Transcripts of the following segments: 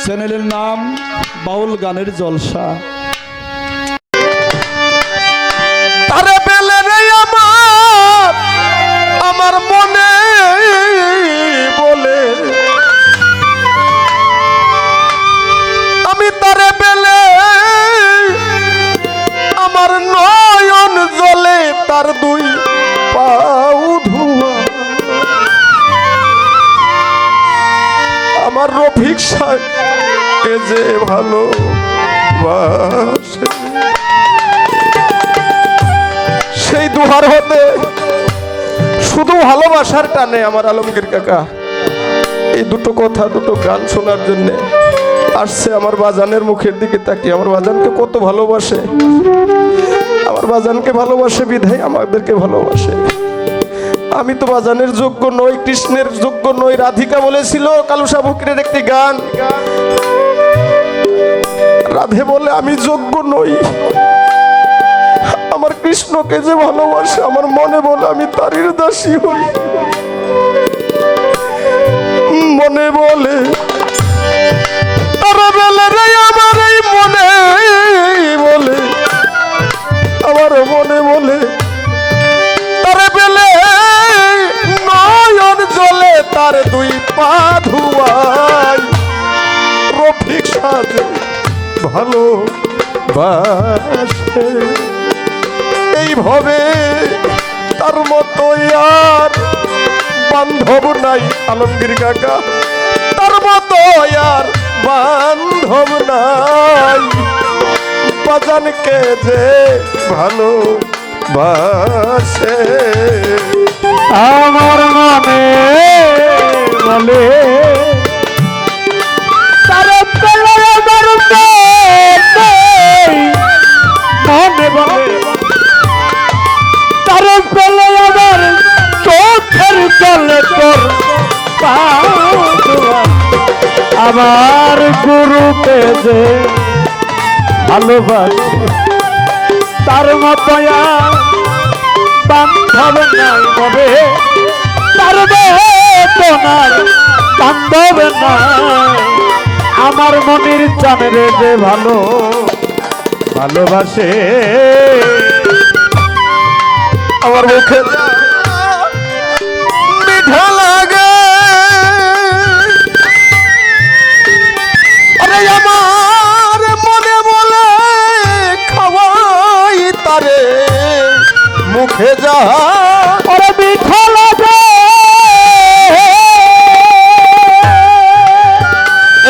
চ্যানেলের নাম বাউল গানের জলসা। তারে পেলে রে আমার মনে বলে, আমি তারে পেলে আমার নয়ন জলে, তার দুই পাও ধোয়া। আমার রফিক সাহেবকে যে ভালোবাসে, সেই দুহার হতে শুধু ভালোবাসার টানে আমার আলমগীর কাকা এই দুটো কথা, দুটো গান শোনার জন্য আসছে। আমার বাজানের মুখের দিকে তাকিয়ে, আমার বাজানকে কত ভালোবাসে, আমার বাজানকে ভালোবাসে বিধায় আমাদেরকে ভালোবাসে। আমি তো বাজানের যোগ্য নই, কৃষ্ণের যোগ্য নই। রাধিকা বলেছিল কালুসা ফকিরের একটি গান, রাধে বলে আমি যোগ্য নই। আমার কৃষ্ণকে যে ভালোবাসে, আমার মনে বলে আমি তারই দাসী হই। মনে বলে তারা বেলে রে আমার এই মনে বলে, আমার মনে বলে তারা বেলে নয়ন জলে, তার দুই পা ধুয়াই। রফিক সাজে ভালোবাসে এইভাবে, তার মতো আর বান্ধব নাই আলমগীর কাকা, তার মতো আর বান্ধব নাই। বাজানকে যে ভালোবাসে আমার মনে বলে, তারে পেলে আমার মনে বলে, তারে পেলে আমার চোখের জলে তোর পাও ধোয়া। আমার গুরুকে যে ভালোবাসে, তার মতো বান্ধব নাই হবে, তার বেদনার বান্ধব নাই। আমার মনির চাঁদরে যে ভালোবাসে, আমার মুখে মিঠা লাগে। আরে আমার মনে বলে খাওয়াই তারে, মুখে যা ওরে মিঠা লাগে।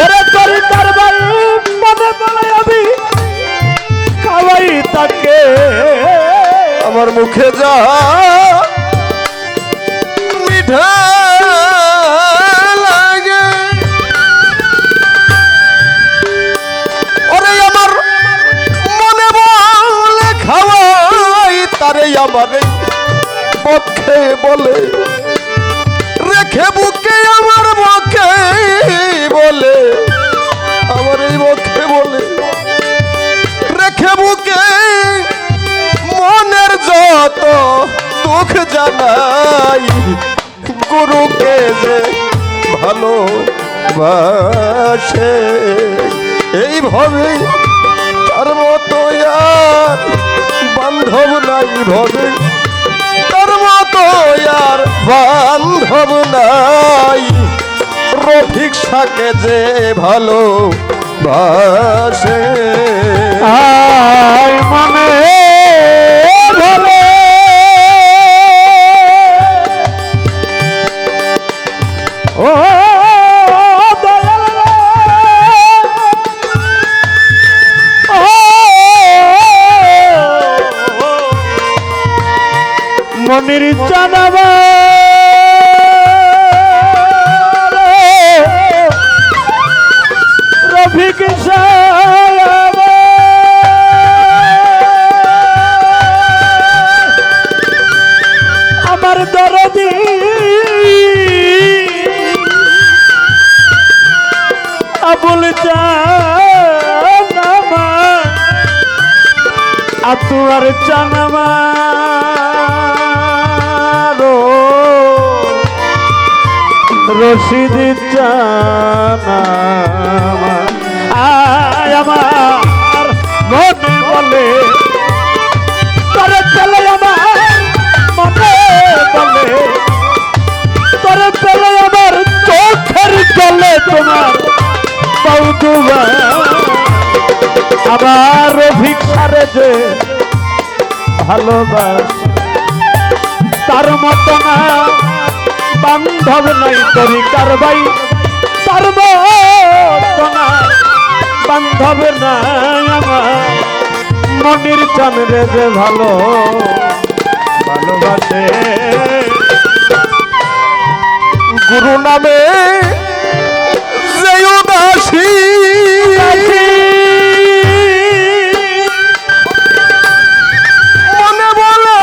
ওরে তোর কারবাই মনে বলে আমি খাওয়াই তাকে, আমার মুখে যা মিঠা লাগে। ওরে আমার মনে বলে খাওয়াই তারে, আমার পক্ষে বলে রেখে বুকে, আমার মুখে বলে, আমার এই মুখে বলে রেখে বুকে মনের যত দুঃখ জানাই। গুরুকে যে ভালোবাসে এইভাবে, তার মতো আর বান্ধব নাই ভবে, তার মতো আর বান্ধব নাই। রফিক সাকে যে ভালোবাসে আয় মনে বলে, ও দয়াল রে, ও মনির জানাবা রফিক সাহেব, আমার দরদি আবুল জানামা, আতুয়ার জানামা রশিদ জানা আমার মনে বলে তোরে পেলে আমার মনে বলে তোরে পেলে আমার চোখের জলে তোমার বৌদুবা আমার ভিক্ষারে যে ভালোবাস তার মতো না বান্ধব নাই তরিকার ভাই তার মতো না বান্ধব নাই আমার মনির চাঁদরে যে ভালোবাসে গুরু নামে যে উদাসী মনে বলে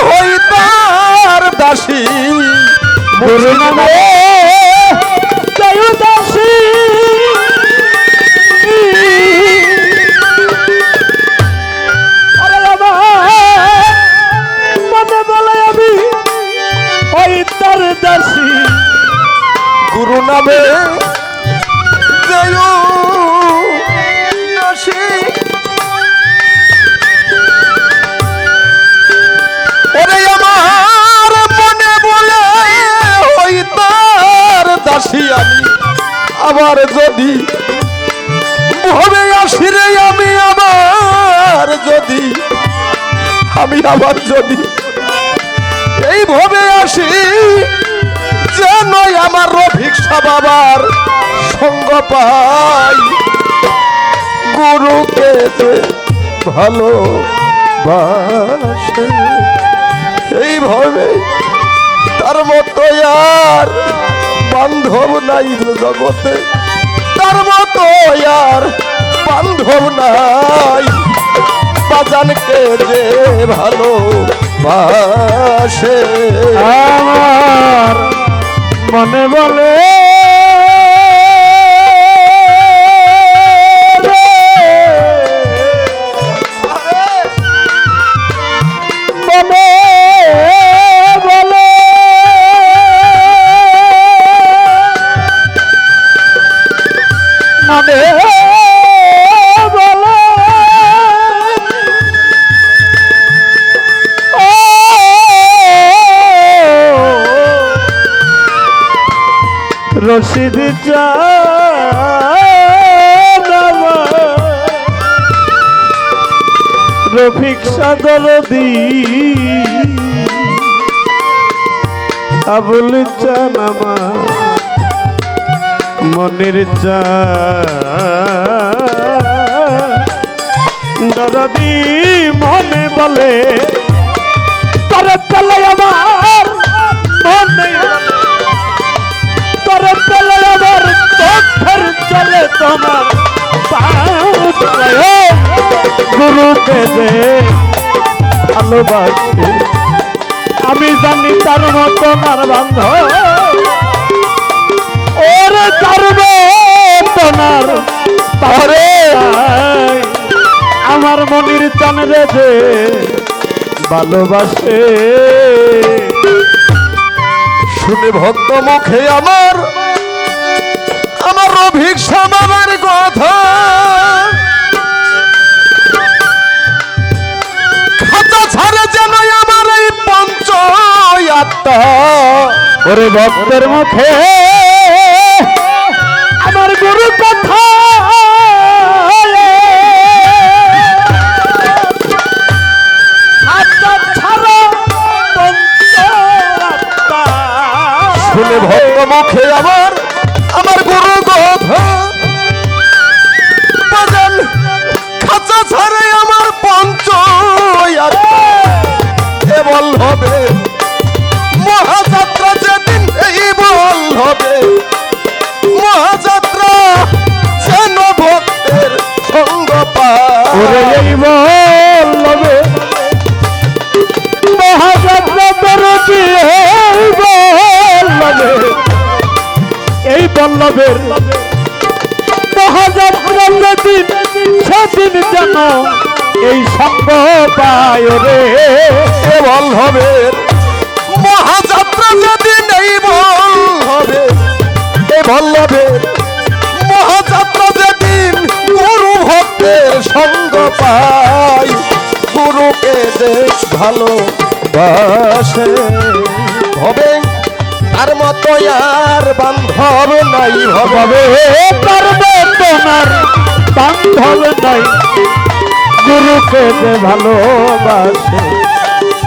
হই তার দাসী গুরু নামে জয় দাসী আরে আমার মনে বলে আমি ওই তার দাসী গুরু নামে যে উদাসী ওরে আমার মনে বলে হই তার দাসী আমি আবার যদি ভবে আসি রে আমি আবার যদি এই ভবে আসি যেন আমার ভিক্ষা বাবার সঙ্গ পাই গুরুকে যে ভালোবাসে এইভাবে তার মতো আর বান্ধব নাই জগতে তার মতো আর বান্ধব নাই বাজানকে যে ভালোবাসে আমার মনে বলে রশিদ রফিক সাদরদি আবুল চানামা মনির দরদি মনে বলে তোরে পেলে আমার মনে তোরে পেলে আমার চোখের চলে তোমার গুরুকে যে ভালোবাসে আমি জানি তার মতো আর বান্ধ ওরে তার মতনার তারে আমার মনির চাঁদরে যে ভালোবাসে শুনে ভক্ত মুখে আমার ভিক্ষা বাবার কথা খাতা ছাড়ে যেন আমার এই পঞ্চ আত্মা ওরে ভক্তের মুখে আমার গুরু কথা শুনে ভক্ত মুখে আমার গুরু কথা বাজান খাঁচা ছাড়ে আমার পঞ্চ বল হবে মহাযাত্রা যেদিন এই বল হবে মহাযাত্রা যেন ভক্তের সঙ্গ পায় বল হবে মহাযাত্রা দরদি এই বল্লভের মহাযাত্রা যেদিন সেদিন যেন এই সঙ্গ পায় রে বল্লভের মহাযাত্রা যেদিন এই বল্লভের মহাযাত্রা যেদিন গুরু সঙ্গ পাই গুরুকে যে ভালোবাসে হবে তার মতো আর বান্ধব নাই হবে তার বেতনার বান্ধব নাই গুরুকে যে ভালোবাসে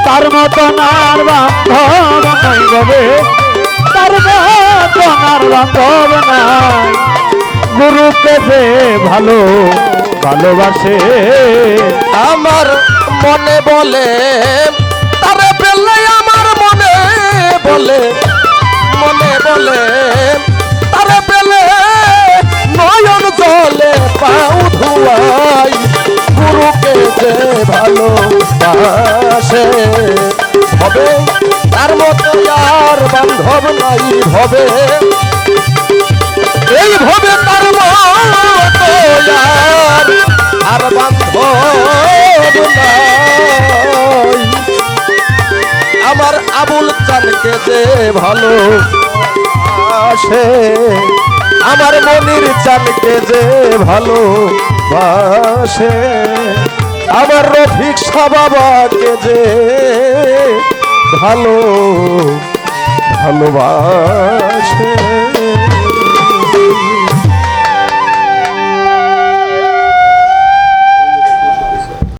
তার মতন আর বান্ধব নাই হবে তার মতন আর বান্ধব নাই গুরুকে যে ভালোবাসে আমার মনে বলে তারে পেলে আমার মনে বলে তারে পেলে নয়ন জলে পাও ধুয়াই গুরুকে যে ভালোবাসে হবে তার মতো আর বান্ধব নাই হবে এই ভবে তার মতো আর বান্ধব নাই আমার আবুল চানকে যে ভালো আসে আমার মনির চানকে যে ভালো বাসে আমার রফিক বাবাকে যে ভালোবাসে